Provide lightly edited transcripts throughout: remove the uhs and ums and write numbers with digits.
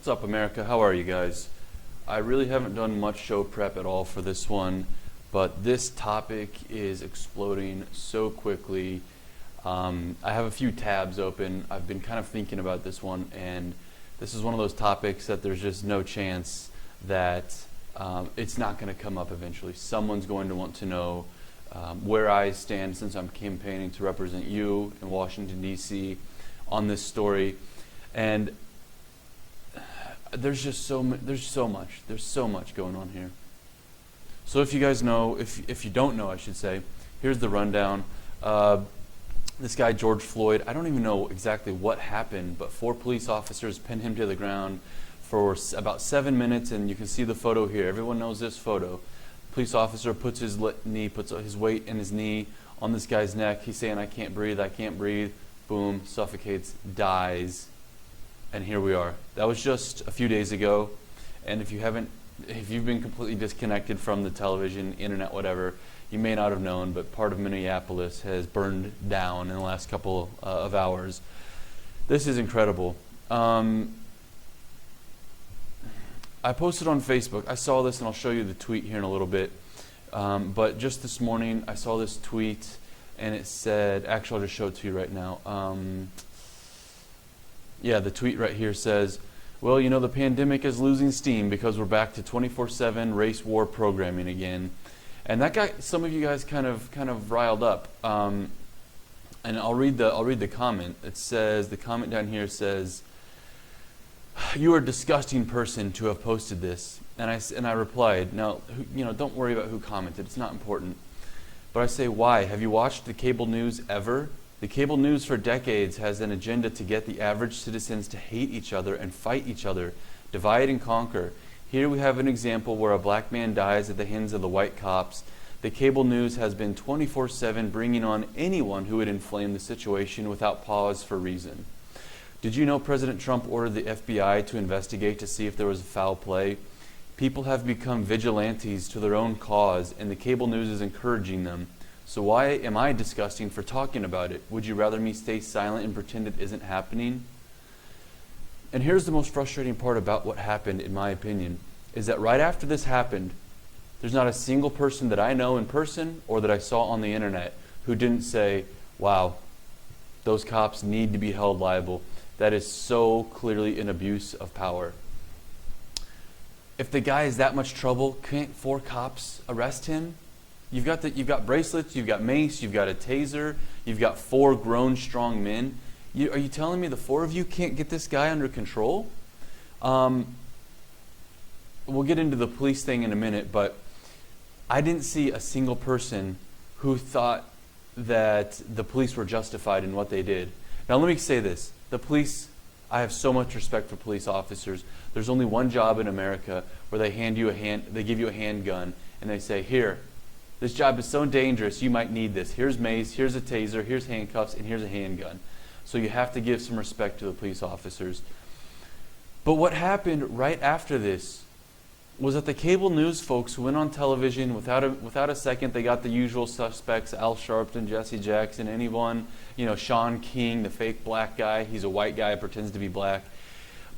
What's up, America? How are you guys? I really haven't done much show prep at all for this one, but this topic is exploding so quickly. I have a few tabs open. I've been kind of thinking about this one, and this is one of those topics that there's just no chance that it's not going to come up eventually. Someone's going to want to know where I stand, since I'm campaigning to represent you in Washington, D.C. on this story. And there's so much going on here. So if you guys know, if you don't know, I should say, here's the rundown. This guy, George Floyd, I don't even know exactly what happened, but 4 police officers pinned him to the ground for about 7 minutes, and you can see the photo here. Everyone knows this photo. Police officer puts his weight in his knee on this guy's neck. He's saying, I can't breathe, I can't breathe. Boom, suffocates, dies. And here we are. That was just a few days ago. And if you've been completely disconnected from the television, internet, whatever, you may not have known, but part of Minneapolis has burned down in the last couple of hours. This is incredible. I posted on Facebook. I saw this, and I'll show you the tweet here in a little bit. But just this morning, I saw this tweet, and it said, actually, I'll just show it to you right now. Yeah, the tweet right here says, well, you know, the pandemic is losing steam because we're back to 24/7 race war programming again. And that got some of you guys kind of riled up. And I'll read the comment. It says, the comment down here says, you are a disgusting person to have posted this. And I replied, now, you know, don't worry about who commented. It's not important. But I say, why? Have you watched the cable news ever? The cable news for decades has an agenda to get the average citizens to hate each other and fight each other, divide and conquer. Here we have an example where a black man dies at the hands of the white cops. The cable news has been 24/7 bringing on anyone who would inflame the situation without pause for reason. Did you know President Trump ordered the FBI to investigate to see if there was foul play? People have become vigilantes to their own cause, and the cable news is encouraging them. So why am I disgusting for talking about it? Would you rather me stay silent and pretend it isn't happening? And here's the most frustrating part about what happened, in my opinion, is that right after this happened, there's not a single person that I know in person or that I saw on the internet who didn't say, wow, those cops need to be held liable. That is so clearly an abuse of power. If the guy is that much trouble, can't 4 cops arrest him? You've got bracelets, you've got mace, you've got a taser, you've got 4 grown, strong men. Are you telling me the 4 of you can't get this guy under control? We'll get into the police thing in a minute, but I didn't see a single person who thought that the police were justified in what they did. Now let me say this. The police, I have so much respect for police officers. There's only one job in America where they give you a handgun, and they say, here, this job is so dangerous, you might need this. Here's mace, here's a taser, here's handcuffs, and here's a handgun. So you have to give some respect to the police officers. But what happened right after this was that the cable news folks went on television without a second. They got the usual suspects, Al Sharpton, Jesse Jackson, anyone, you know, Sean King, the fake black guy. He's a white guy, pretends to be black.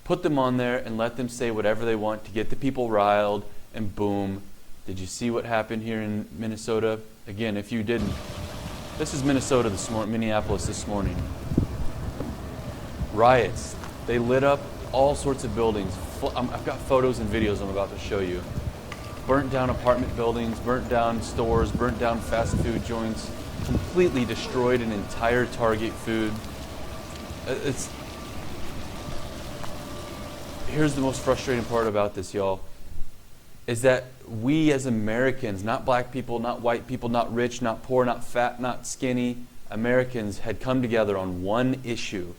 Put them on there and let them say whatever they want to get the people riled, and boom. Did you see what happened here in Minnesota? Again, if you didn't, this is Minnesota this morning, Minneapolis this morning. Riots. They lit up all sorts of buildings. I've got photos and videos I'm about to show you. Burnt down apartment buildings, burnt down stores, burnt down fast food joints, completely destroyed an entire Target food. Here's the most frustrating part about this, y'all, is that we as Americans, not black people, not white people, not rich, not poor, not fat, not skinny, Americans had come together on one issue.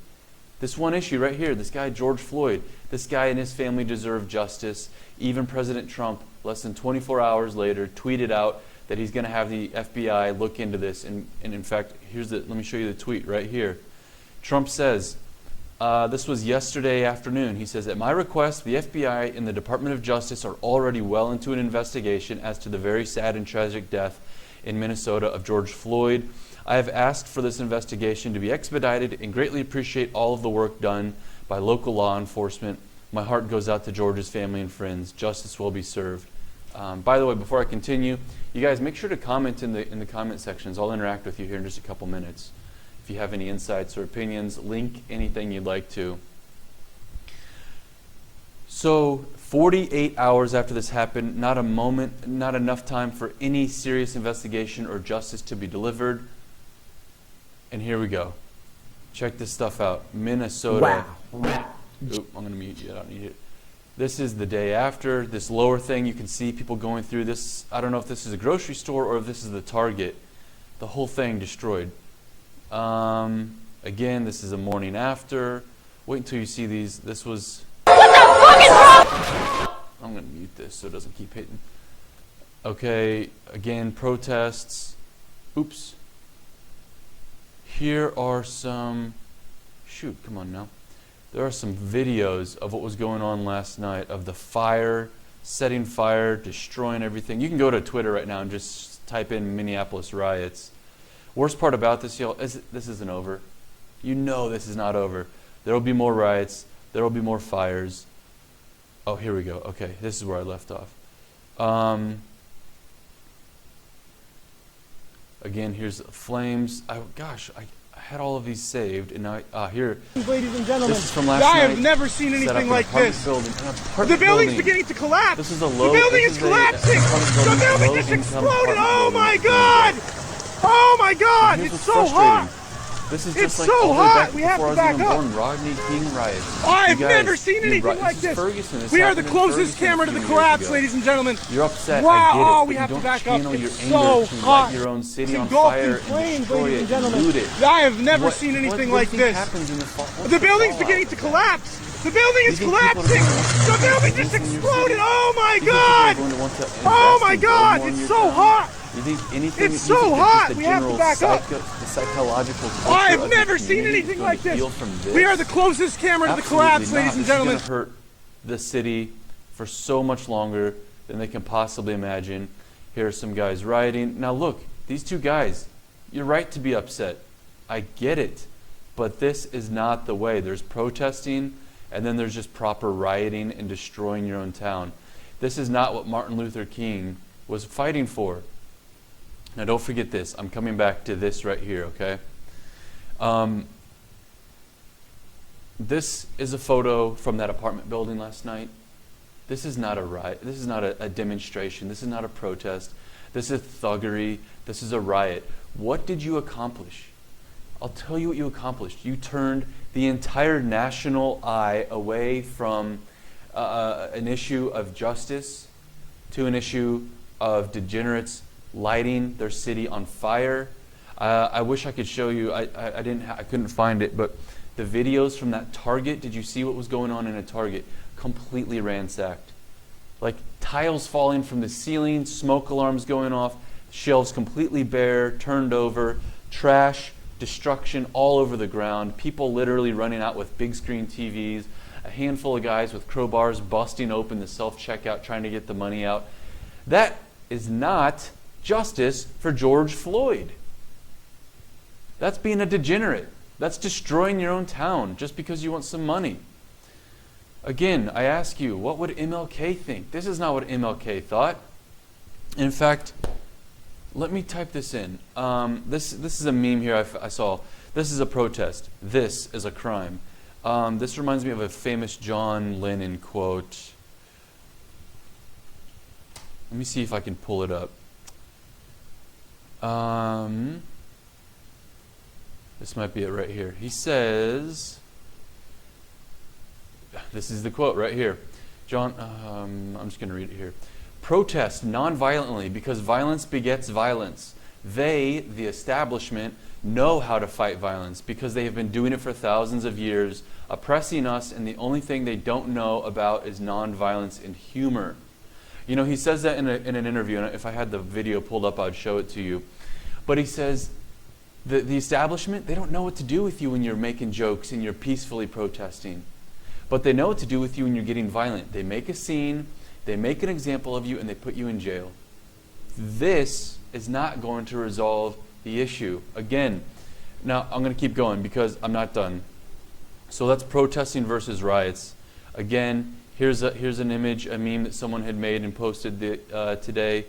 This one issue right here, this guy George Floyd, this guy and his family deserve justice. Even President Trump, less than 24 hours later, tweeted out that he's going to have the FBI look into this. And in fact, let me show you the tweet right here. Trump says, this was yesterday afternoon. He says, at my request, the FBI and the Department of Justice are already well into an investigation as to the very sad and tragic death in Minnesota of George Floyd. I have asked for this investigation to be expedited and greatly appreciate all of the work done by local law enforcement. My heart goes out to George's family and friends. Justice will be served. By the way, before I continue, you guys make sure to comment in the comment sections. I'll interact with you here in just a couple minutes. If you have any insights or opinions, link anything you'd like to. So 48 hours after this happened, not a moment, not enough time for any serious investigation or justice to be delivered. And here we go. Check this stuff out. Minnesota. Wow. Oop, I'm going to mute you. I don't need it. This is the day after. This lower thing, you can see people going through this. I don't know if this is a grocery store or if this is the Target. The whole thing destroyed. Again, this is a morning after. Wait until you see these. This was... What the fuck is wrong? I'm going to mute this so it doesn't keep hitting. Okay, again, protests. Oops. Here are some... Shoot, come on now. There are some videos of what was going on last night, of the fire, setting fire, destroying everything. You can go to Twitter right now and just type in Minneapolis riots. Worst part about this, y'all, is this isn't over. You know this is not over. There will be more riots. There will be more fires. Oh, here we go. Okay, this is where I left off. Again, here's flames. I had all of these saved, and now here. Ladies and gentlemen, this is from last night. I have never seen anything like this. The building's beginning to collapse. This is a low. The building is collapsing. The building just exploded. Oh my God! Oh my God! It's so hot. This is just it's so hot. We have to back up. Rodney King riots. I've never seen anything like this. We are the closest camera to the collapse, ladies and gentlemen. You're upset. Wow! I get it, oh, we have to back up. It's so hot. Your own city on Engulfed fire in flames, and destroy ladies it and gentlemen. loot it. I have never seen anything like this. The building's beginning to collapse. The building is collapsing. The building just exploded. Oh my God! Oh my God! It's so hot. You think anything? It's so hot. We have to back up. The psychological. I've never seen anything like this. We are the closest camera to the collapse, ladies and gentlemen. This is going to hurt the city for so much longer than they can possibly imagine. Here are some guys rioting. Now look, these two guys. You're right to be upset. I get it, but this is not the way. There's protesting, and then there's just proper rioting and destroying your own town. This is not what Martin Luther King was fighting for. Now don't forget this. I'm coming back to this right here, okay? This is a photo from that apartment building last night. This is not a riot. This is not a demonstration. This is not a protest. This is thuggery. This is a riot. What did you accomplish? I'll tell you what you accomplished. You turned the entire national eye away from an issue of justice to an issue of degenerates lighting their city on fire. I wish I could show you. I couldn't find it, but the videos from that Target. Did you see what was going on in a Target? Completely ransacked, like tiles falling from the ceiling, smoke alarms going off, shelves completely bare, turned over, trash, destruction all over the ground. People literally running out with big screen TVs. A handful of guys with crowbars busting open the self-checkout, trying to get the money out. That is not justice for George Floyd. That's being a degenerate. That's destroying your own town just because you want some money. Again, I ask you, what would MLK think? This is not what MLK thought. In fact, let me type this in. This is a meme here I saw. This is a protest. This is a crime. This reminds me of a famous John Lennon quote. Let me see if I can pull it up. This might be it right here. He says, this is the quote right here. John, I'm just going to read it here. Protest non-violently because violence begets violence. They, the establishment, know how to fight violence because they have been doing it for thousands of years, oppressing us, and the only thing they don't know about is non-violence and humor. You know, he says that in an interview, and if I had the video pulled up, I'd show it to you. But he says, the establishment, they don't know what to do with you when you're making jokes and you're peacefully protesting. But they know what to do with you when you're getting violent. They make a scene, they make an example of you, and they put you in jail. This is not going to resolve the issue. Again, now I'm going to keep going because I'm not done. So that's protesting versus riots. Again, here's an image, a meme that someone had made and posted today.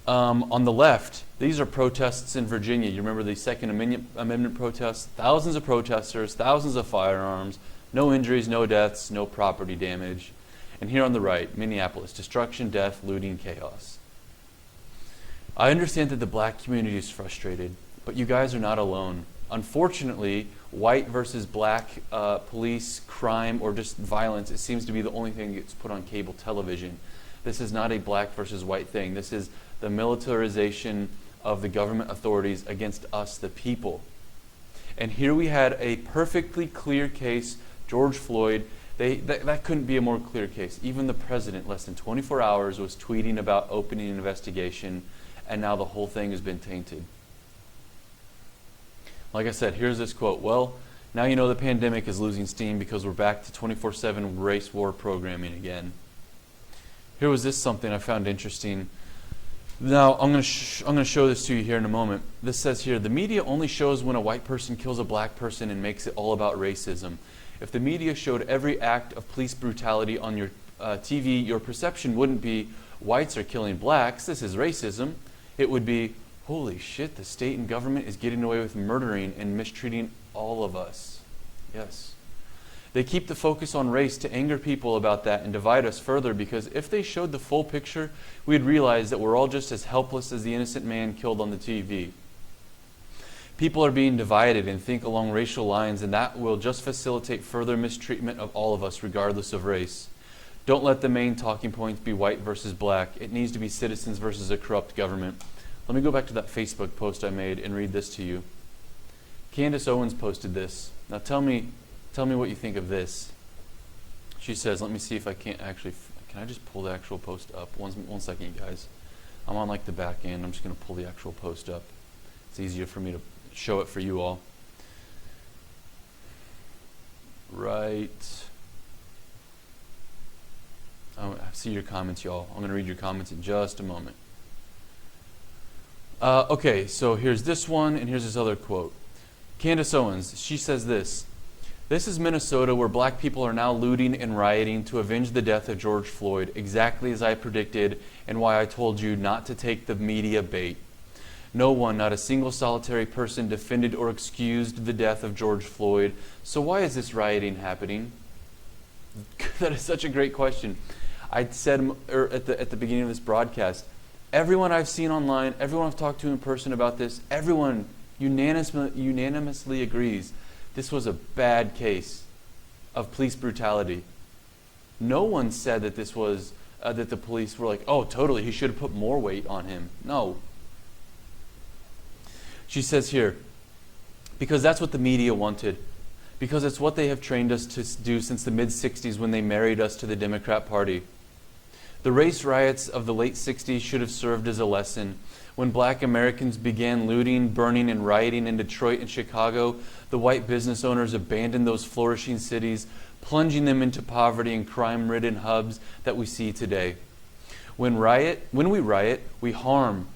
On the left, these are protests in Virginia. You remember the Second Amendment protests? Thousands of protesters, thousands of firearms, no injuries, no deaths, no property damage. And here on the right, Minneapolis, destruction, death, looting, chaos. I understand that the black community is frustrated, but you guys are not alone. Unfortunately, white versus black police, crime, or just violence, it seems to be the only thing that gets put on cable television. This is not a black versus white thing. This is the militarization of the government authorities against us, the people. And here we had a perfectly clear case, George Floyd. That couldn't be a more clear case. Even the president, less than 24 hours, was tweeting about opening an investigation, and now the whole thing has been tainted. Like I said, here's this quote. Well, now you know the pandemic is losing steam because we're back to 24/7 race war programming again. Here was this something I found interesting. Now, I'm going to show this to you here in a moment. This says here, the media only shows when a white person kills a black person and makes it all about racism. If the media showed every act of police brutality on your TV, your perception wouldn't be, whites are killing blacks, this is racism. It would be, holy shit, the state and government is getting away with murdering and mistreating all of us. Yes. They keep the focus on race to anger people about that and divide us further, because if they showed the full picture, we'd realize that we're all just as helpless as the innocent man killed on the TV. People are being divided and think along racial lines, and that will just facilitate further mistreatment of all of us, regardless of race. Don't let the main talking points be white versus black. It needs to be citizens versus a corrupt government. Let me go back to that Facebook post I made and read this to you. Candace Owens posted this. Now tell me what you think of this. She says, let me see if I can't actually, can I just pull the actual post up? One second, you guys. I'm on like the back end. I'm just going to pull the actual post up. It's easier for me to show it for you all. Right. I see your comments, y'all. I'm going to read your comments in just a moment. Okay, so here's this one, and here's this other quote. Candace Owens, she says this. This is Minnesota, where black people are now looting and rioting to avenge the death of George Floyd, exactly as I predicted and why I told you not to take the media bait. No one, not a single solitary person, defended or excused the death of George Floyd. So why is this rioting happening? That is such a great question. I said at the beginning of this broadcast, everyone I've seen online, everyone I've talked to in person about this, everyone unanimously agrees this was a bad case of police brutality. No one said that this was that the police were like, oh, totally, he should have put more weight on him. No. She says here, because that's what the media wanted, because it's what they have trained us to do since the mid-'60s when they married us to the Democrat Party. The race riots of the late 60s should have served as a lesson. When black Americans began looting, burning, and rioting in Detroit and Chicago, the white business owners abandoned those flourishing cities, plunging them into poverty and crime-ridden hubs that we see today. When we riot, we harm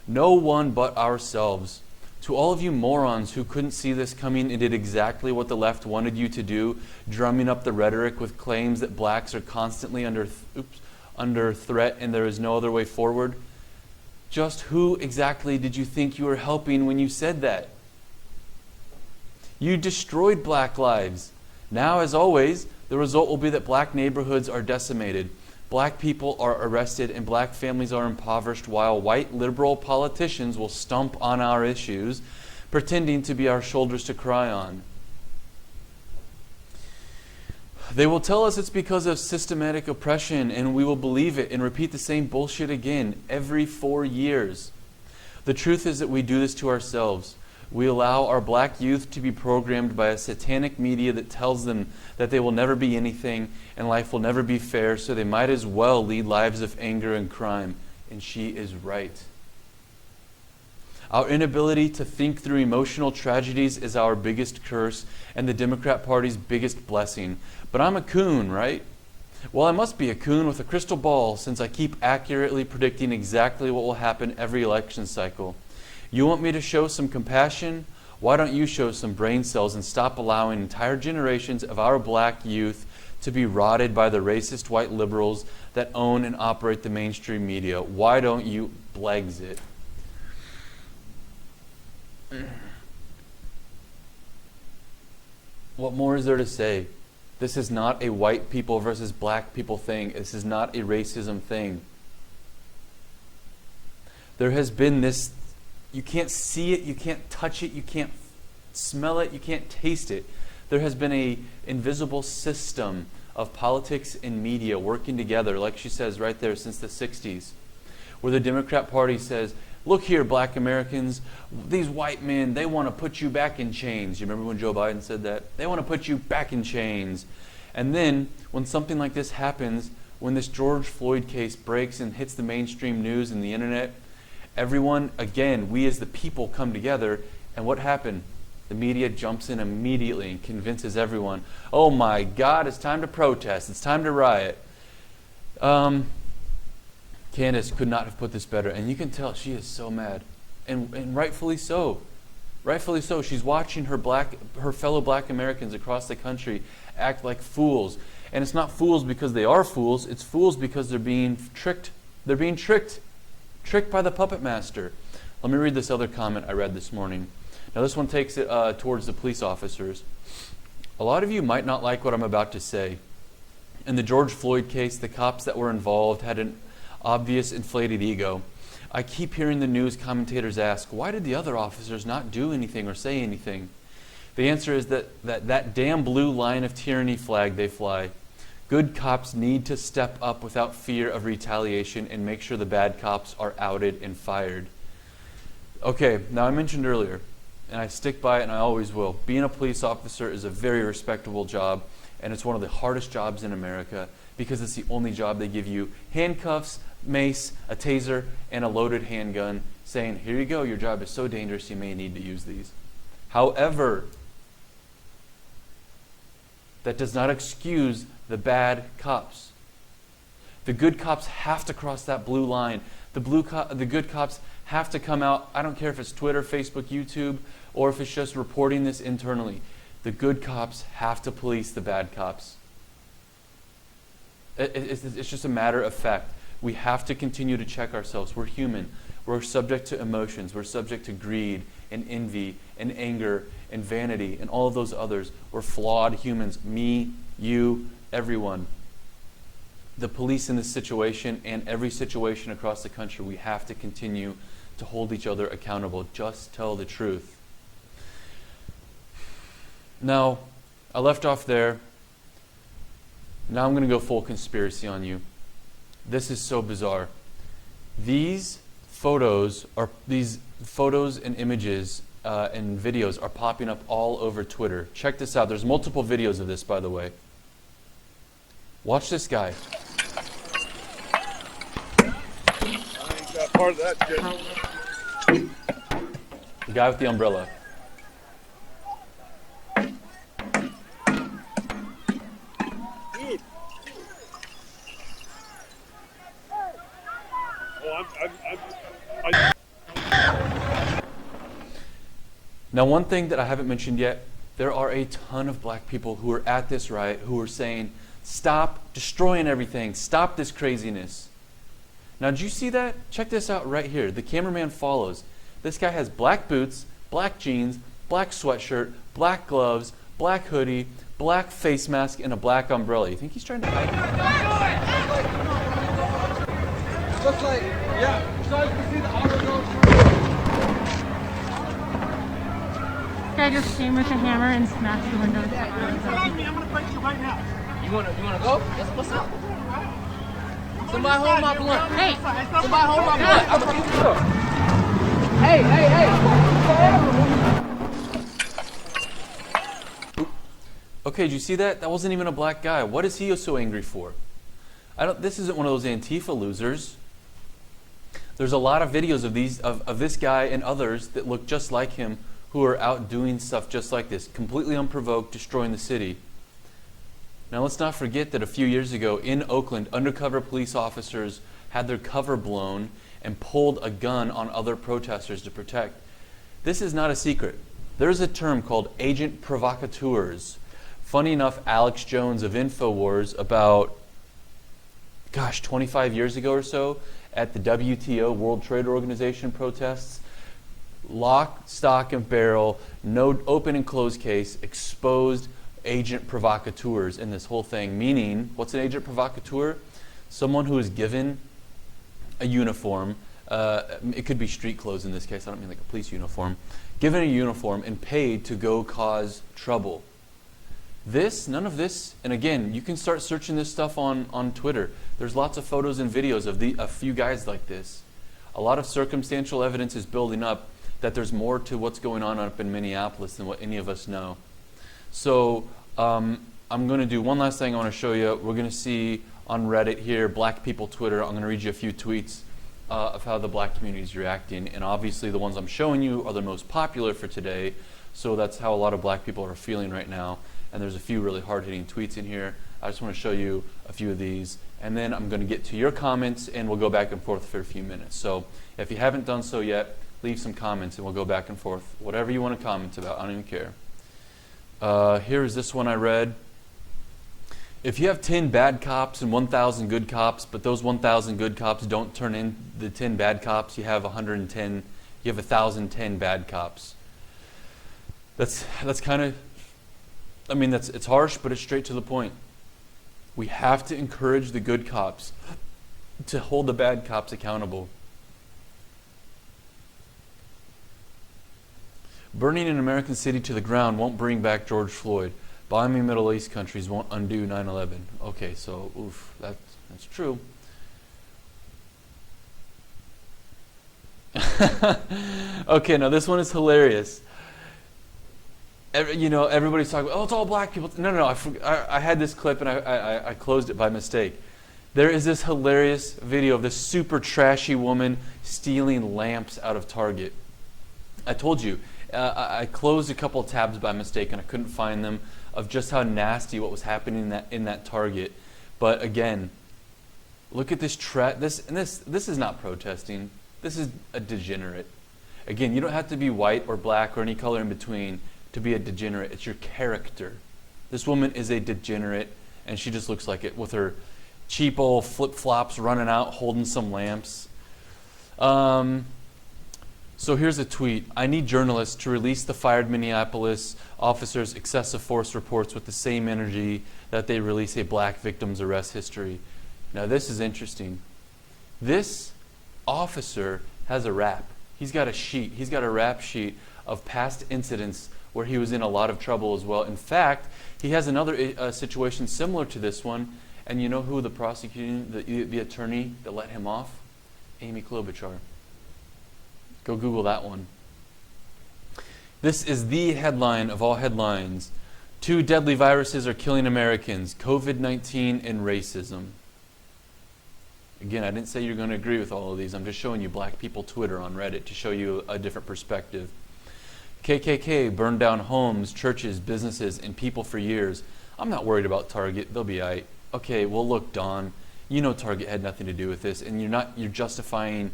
no one but ourselves. To all of you morons who couldn't see this coming and did exactly what the left wanted you to do, drumming up the rhetoric with claims that blacks are constantly under threat and there is no other way forward, just who exactly did you think you were helping when you said that? You destroyed black lives. Now, as always, the result will be that black neighborhoods are decimated. Black people are arrested and black families are impoverished, while white liberal politicians will stomp on our issues, pretending to be our shoulders to cry on. They will tell us it's because of systematic oppression, and we will believe it and repeat the same bullshit again every 4 years. The truth is that we do this to ourselves. We allow our black youth to be programmed by a satanic media that tells them that they will never be anything and life will never be fair, so they might as well lead lives of anger and crime. And she is right. Our inability to think through emotional tragedies is our biggest curse and the Democrat Party's biggest blessing. But I'm a coon, right? Well, I must be a coon with a crystal ball, since I keep accurately predicting exactly what will happen every election cycle. You want me to show some compassion? Why don't you show some brain cells and stop allowing entire generations of our black youth to be rotted by the racist white liberals that own and operate the mainstream media. Why don't you blegs it? What more is there to say? This is not a white people versus black people thing. This is not a racism thing. There has been this, you can't see it, you can't touch it, you can't smell it, you can't taste it. There has been an invisible system of politics and media working together, like she says right there, since the 60s, where the Democrat Party says, look here, black Americans, these white men, they want to put you back in chains. You remember when Joe Biden said that? They want to put you back in chains. And then, when something like this happens, when this George Floyd case breaks and hits the mainstream news and the internet, everyone, again, we as the people come together, and what happened? The media jumps in immediately and convinces everyone, oh my God, it's time to protest, it's time to riot. Candace could not have put this better, and you can tell she is so mad, and rightfully so. Rightfully so. She's watching her fellow black Americans across the country act like fools. And it's not fools because they are fools, it's fools because they're being tricked. They're being tricked by the puppet master. Let me read this other comment I read this morning. Now this one takes it towards the police officers. A lot of you might not like what I'm about to say. In the George Floyd case, the cops that were involved had an obvious inflated ego. I keep hearing the news commentators ask, why did the other officers not do anything or say anything? The answer is that damn blue line of tyranny flag they fly. Good cops need to step up without fear of retaliation and make sure the bad cops are outed and fired. Okay, now I mentioned earlier, and I stick by it and I always will, being a police officer is a very respectable job, and it's one of the hardest jobs in America because it's the only job they give you handcuffs, mace, a taser, and a loaded handgun, saying, here you go, your job is so dangerous you may need to use these. However, that does not excuse the bad cops. The good cops have to cross that blue line. The good cops have to come out. I don't care if it's Twitter, Facebook, YouTube, or if it's just reporting this internally. The good cops have to police the bad cops. It's just a matter of fact. We have to continue to check ourselves. We're human. We're subject to emotions. We're subject to greed and envy and anger and vanity and all of those others. We're flawed humans. Me, you, everyone. The police in this situation and every situation across the country, we have to continue to hold each other accountable. Just tell the truth. Now, I left off there. Now I'm going to go full conspiracy on you. This is so bizarre. These photos and images and videos are popping up all over Twitter. Check this out. There's multiple videos of this, by the way. Watch this guy. I ain't got part of that shit. The guy with the umbrella. Now, one thing that I haven't mentioned yet, there are a ton of black people who are at this riot who are saying, stop destroying everything, stop this craziness. Now, did you see that? Check this out right here. The cameraman follows. This guy has black boots, black jeans, black sweatshirt, black gloves, black hoodie, black face mask, and a black umbrella. You think he's trying to hide? Looks like, yeah, so you can see the auto go through. Guy just came with a hammer and smashed the windows. I'm gonna break you right now. You wanna go? Yes, what's up? Somebody hold my blunt. Hey! Somebody hold my blunt. I'm gonna keep it up. Hey! Okay, did you see that? That wasn't even a black guy. What is he so angry for? This isn't one of those Antifa losers. There's a lot of videos of this guy and others that look just like him who are out doing stuff just like this, completely unprovoked, destroying the city. Now let's not forget that a few years ago in Oakland, undercover police officers had their cover blown and pulled a gun on other protesters to protect. This is not a secret. There's a term called agent provocateurs Funny enough, Alex Jones of InfoWars about, 25 years ago or so, at the WTO, World Trade Organization protests, lock, stock, and barrel, no open and closed case, exposed agent provocateurs in this whole thing. Meaning, what's an agent provocateur? Someone who is given a uniform. It could be street clothes in this case. I don't mean like a police uniform. Given a uniform and paid to go cause trouble. None of this, and again, you can start searching this stuff on Twitter. There's lots of photos and videos of a few guys like this. A lot of circumstantial evidence is building up that there's more to what's going on up in Minneapolis than what any of us know. So I'm going to do one last thing I want to show you. We're going to see on Reddit here, Black People Twitter. I'm going to read you a few tweets of how the black community is reacting. And obviously the ones I'm showing you are the most popular for today. So that's how a lot of black people are feeling right now. And there's a few really hard-hitting tweets in here. I just want to show you a few of these. And then I'm going to get to your comments, and we'll go back and forth for a few minutes. So if you haven't done so yet, leave some comments, and we'll go back and forth. Whatever you want to comment about, I don't even care. Here is this one I read. If you have 10 bad cops and 1,000 good cops, but those 1,000 good cops don't turn in the 10 bad cops, you have 110. You have 1,010 bad cops. That's kind of. I mean, it's harsh, but it's straight to the point. We have to encourage the good cops to hold the bad cops accountable. Burning an American city to the ground won't bring back George Floyd. Bombing Middle East countries won't undo 9/11. Okay, so oof, that's true. Okay, now this one is hilarious. Everybody's talking about, it's all black people. No, I had this clip and I closed it by mistake. There is this hilarious video of this super trashy woman stealing lamps out of Target. I told you, I closed a couple of tabs by mistake and I couldn't find them, of just how nasty what was happening in that Target. But again, look at this this is not protesting. This is a degenerate. Again, you don't have to be white or black or any color in between to be a degenerate. It's your character. This woman is a degenerate, and she just looks like it with her cheap old flip-flops running out, holding some lamps. So here's a tweet. I need journalists to release the fired Minneapolis officers' excessive force reports with the same energy that they release a black victim's arrest history. Now this is interesting. This officer has a rap. He's got a sheet. He's got a rap sheet of past incidents where he was in a lot of trouble as well. In fact, he has another situation similar to this one, and you know who the the attorney that let him off? Amy Klobuchar. Go Google that one. This is the headline of all headlines. 2 deadly viruses are killing Americans, COVID-19 and racism. Again, I didn't say you're going to agree with all of these. I'm just showing you Black People Twitter on Reddit to show you a different perspective. KKK burned down homes, churches, businesses, and people for years. I'm not worried about Target. They'll be all right. Okay, well, look, Don, you know Target had nothing to do with this, and you're justifying,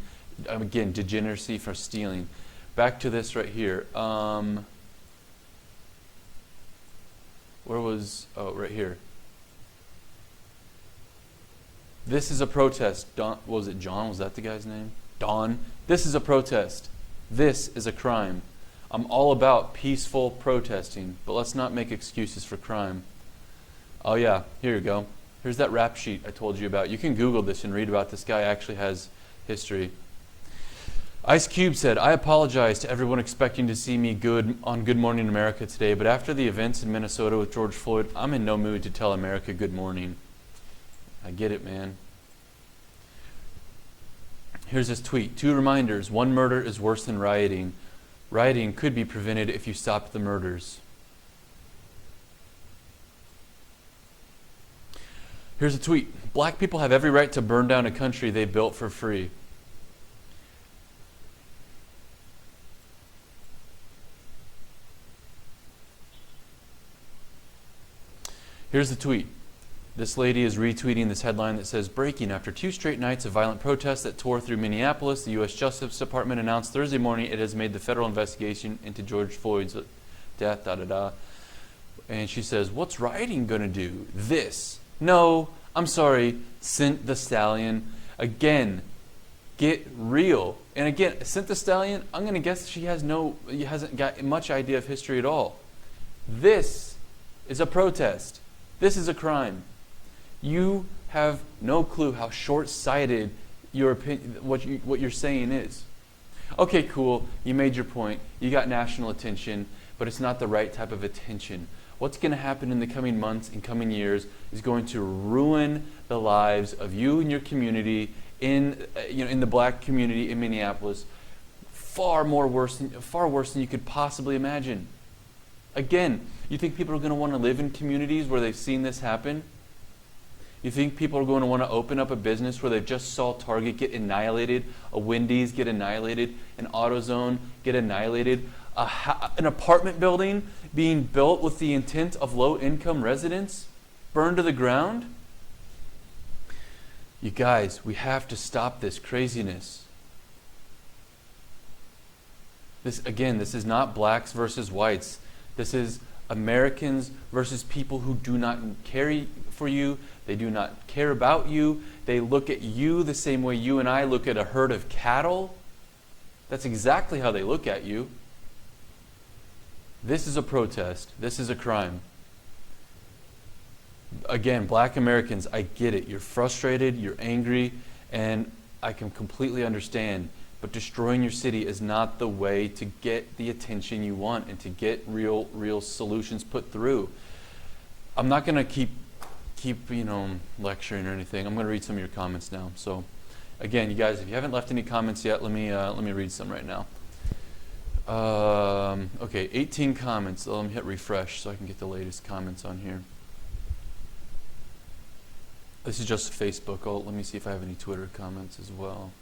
again, degeneracy for stealing. Back to this right here. Right here. This is a protest. Don, what was it, John? Was that the guy's name? Don. This is a protest. This is a crime. I'm all about peaceful protesting, but let's not make excuses for crime. Oh yeah, here you go. Here's that rap sheet I told you about. You can Google this and read about this guy. Actually has history. Ice Cube said, I apologize to everyone expecting to see me on Good Morning America today, but after the events in Minnesota with George Floyd, I'm in no mood to tell America good morning. I get it, man. Here's his tweet. 2 reminders. 1 murder is worse than rioting. Rioting could be prevented if you stopped the murders. Here's a tweet. Black people have every right to burn down a country they built for free. Here's the tweet. This lady is retweeting this headline that says, breaking, after 2 straight nights of violent protests that tore through Minneapolis, the U.S. Justice Department announced Thursday morning it has made the federal investigation into George Floyd's death, And she says, what's rioting going to do? This. No, I'm sorry, Scent the Stallion. Again, get real. And again, Scent the Stallion, I'm going to guess she hasn't got much idea of history at all. This is a protest. This is a crime. You have no clue how short-sighted your opinion, what you're saying is. Okay, cool, you made your point. You got national attention, but it's not the right type of attention. What's going to happen in the coming months and coming years is going to ruin the lives of you and your community in the black community in Minneapolis. Far worse than you could possibly imagine. Again, you think people are going to want to live in communities where they've seen this happen? You think people are going to want to open up a business where they've just saw Target get annihilated, a Wendy's get annihilated, an AutoZone get annihilated, an apartment building being built with the intent of low-income residents burned to the ground? You guys, we have to stop this craziness. This is not blacks versus whites. This is Americans versus people who do not care for you. They do not care about you. They look at you the same way you and I look at a herd of cattle. That's exactly how they look at you. This is a protest. This is a crime. Again, black Americans, I get it. You're frustrated, you're angry, and I can completely understand. But destroying your city is not the way to get the attention you want and to get real solutions put through. I'm not going to keep lecturing or anything. I'm going to read some of your comments now. So, again, you guys, if you haven't left any comments yet, let me read some right now. Okay, 18 comments. So let me hit refresh so I can get the latest comments on here. This is just Facebook. Let me see if I have any Twitter comments as well.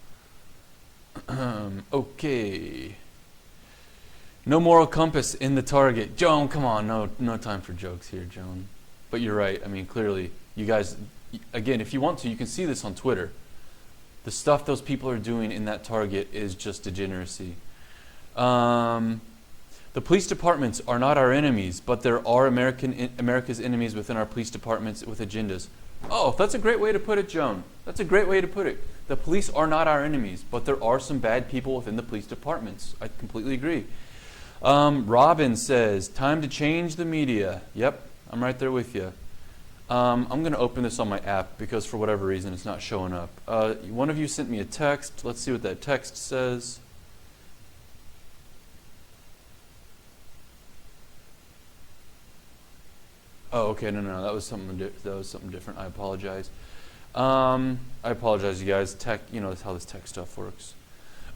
Okay. No moral compass in the Target. Joan, come on. No time for jokes here, Joan. But you're right. I mean, clearly, you guys, again, if you want to, you can see this on Twitter. The stuff those people are doing in that Target is just degeneracy. The police departments are not our enemies, but there are America's enemies within our police departments with agendas. Oh, that's a great way to put it, Joan. That's a great way to put it. The police are not our enemies, but there are some bad people within the police departments. I completely agree. Robin says, time to change the media. Yep, I'm right there with you. I'm going to open this on my app because for whatever reason it's not showing up. One of you sent me a text. Let's see what that text says. Oh, okay, no, that was something different. I apologize. I apologize, you guys. Tech, that's how this tech stuff works.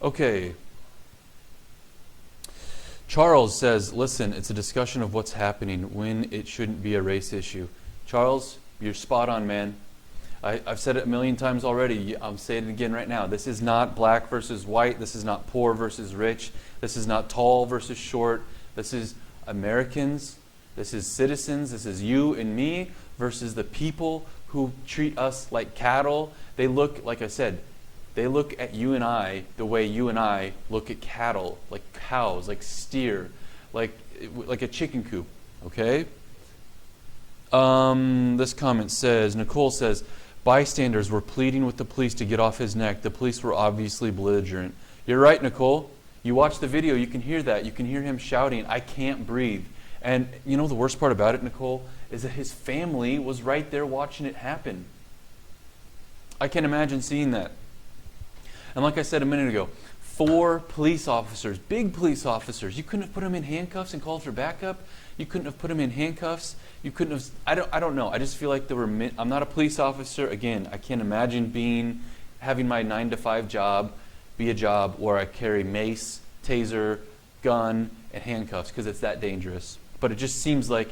Okay. Charles says, listen, it's a discussion of what's happening when it shouldn't be a race issue. Charles, you're spot on, man. I've said it a million times already. I'm saying it again right now. This is not black versus white. This is not poor versus rich. This is not tall versus short. This is Americans. This is citizens. This is you and me versus the people who treat us like cattle. They look, like I said, they look at you and I the way you and I look at cattle, like cows, like steer, like a chicken coop, okay? This comment says, Nicole says, bystanders were pleading with the police to get off his neck. The police were obviously belligerent. You're right, Nicole. You watch the video, you can hear that. You can hear him shouting, I can't breathe. And you know the worst part about it, Nicole, is that his family was right there watching it happen. I can't imagine seeing that. And like I said a minute ago, 4 police officers, big police officers, you couldn't have put them in handcuffs and called for backup. You couldn't have put them in handcuffs. You couldn't have, I don't know. I just feel like I'm not a police officer. Again, I can't imagine having my 9-to-5 job be a job where I carry mace, taser, gun, and handcuffs because it's that dangerous. But it just seems like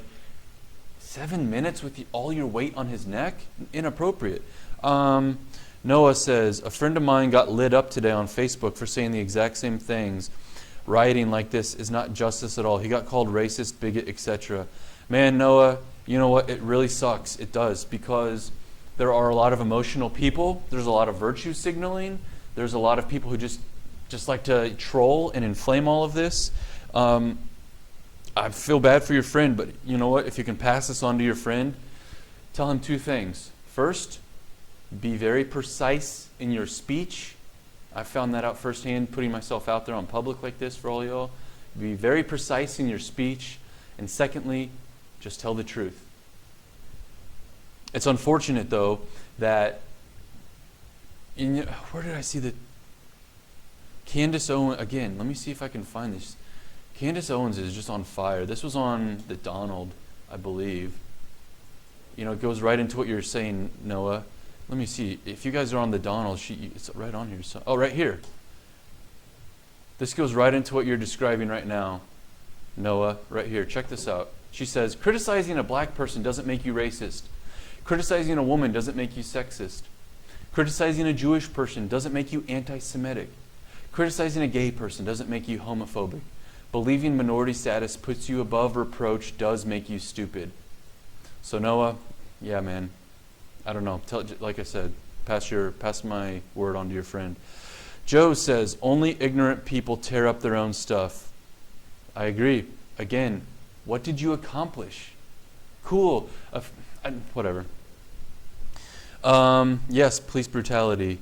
7 minutes with all your weight on his neck? Inappropriate. Noah says, a friend of mine got lit up today on Facebook for saying the exact same things. Rioting like this is not justice at all. He got called racist, bigot, etc. Man, Noah, you know what? It really sucks. It does, because there are a lot of emotional people. There's a lot of virtue signaling. There's a lot of people who just like to troll and inflame all of this. I feel bad for your friend, but you know what? If you can pass this on to your friend, tell him 2 things. First, be very precise in your speech. I found that out firsthand, putting myself out there on public like this for all y'all. Be very precise in your speech. And secondly, just tell the truth. It's unfortunate, though, that where did I see the Candace Owens again? Let me see if I can find this. Candace Owens is just on fire. This was on the Donald, I believe. You know, it goes right into what you're saying, Noah. Let me see. If you guys are on the Donald, it's right on here. So, oh, right here. This goes right into what you're describing right now, Noah. Right here. Check this out. She says, criticizing a black person doesn't make you racist. Criticizing a woman doesn't make you sexist. Criticizing a Jewish person doesn't make you anti-Semitic. Criticizing a gay person doesn't make you homophobic. Believing minority status puts you above reproach does make you stupid. So Noah, yeah, man, I don't know. Like I said, pass my word on to your friend. Joe says, only ignorant people tear up their own stuff. I agree. Again, what did you accomplish? Cool. Whatever. Yes, police brutality.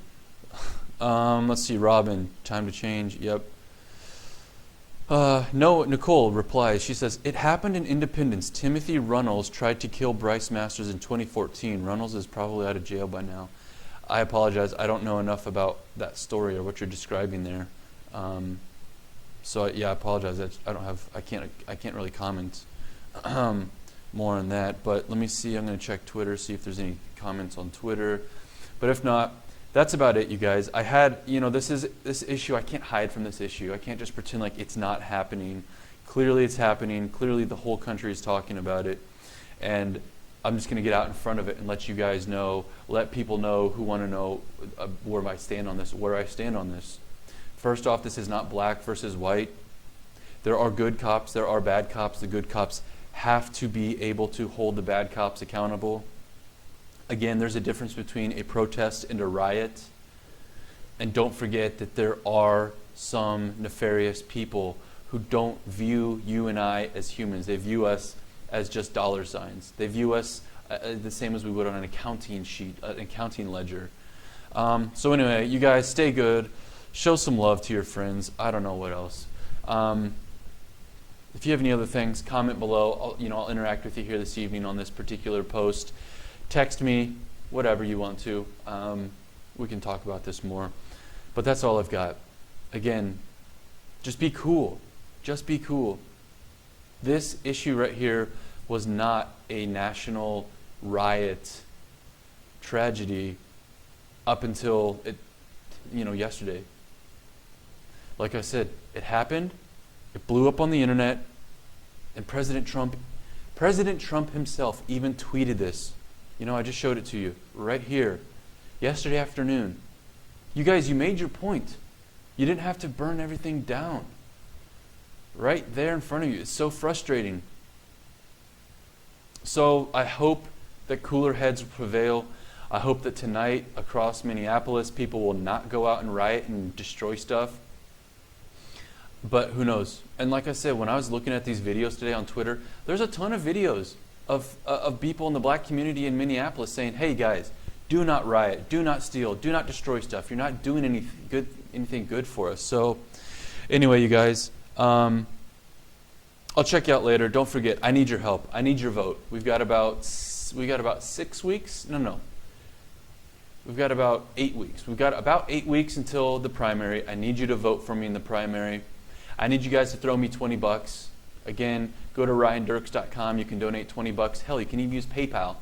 Let's see, Robin, time to change. Yep. No, Nicole replies. She says, it happened in Independence. Timothy Runnels tried to kill Bryce Masters in 2014. Runnels is probably out of jail by now. I apologize. I don't know enough about that story or what you're describing there. So yeah, I apologize. I can't really comment more on that. But let me see. I'm going to check Twitter, see if there's any comments on Twitter. But if not, that's about it, you guys. I had, this issue, I can't hide from this issue. I can't just pretend like it's not happening. Clearly it's happening. Clearly the whole country is talking about it. And I'm just going to get out in front of it and let you guys know, let people know who want to know where I stand on this. First off, this is not black versus white. There are good cops, there are bad cops. The good cops have to be able to hold the bad cops accountable. Again, there's a difference between a protest and a riot. And don't forget that there are some nefarious people who don't view you and I as humans. They view us as just dollar signs. They view us the same as we would on an accounting sheet, an accounting ledger. So anyway, you guys stay good. Show some love to your friends. I don't know what else. If you have any other things, comment below. I'll interact with you here this evening on this particular post. Text me, whatever you want to. We can talk about this more. But that's all I've got. Again, just be cool. Just be cool. This issue right here was not a national riot tragedy up until yesterday. Like I said, it happened. It blew up on the internet. And President Trump himself even tweeted this. I just showed it to you right here yesterday afternoon. You guys, you made your point. You didn't have to burn everything down. Right there in front of you. It's so frustrating. So I hope that cooler heads will prevail. I hope that tonight across Minneapolis people will not go out and riot and destroy stuff. But who knows? And like I said, when I was looking at these videos today on Twitter, there's a ton of videos of people in the black community in Minneapolis saying, hey guys, do not riot, do not steal, do not destroy stuff. You're not doing anything good for us. So anyway, you guys, I'll check you out later. Don't forget, I need your help. I need your vote. We've got about 6 weeks. No. We've got about 8 weeks. We've got about 8 weeks until the primary. I need you to vote for me in the primary. I need you guys to throw me $20. Again, go to RyanDerks.com. You can donate $20. Hell, you can even use PayPal.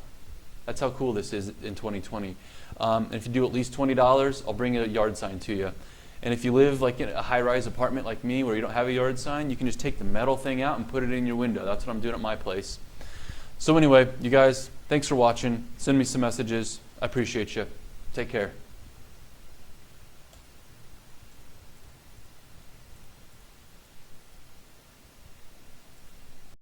That's how cool this is in 2020. And if you do at least $20, I'll bring a yard sign to you. And if you live like in a high-rise apartment like me where you don't have a yard sign, you can just take the metal thing out and put it in your window. That's what I'm doing at my place. So anyway, you guys, thanks for watching. Send me some messages. I appreciate you. Take care.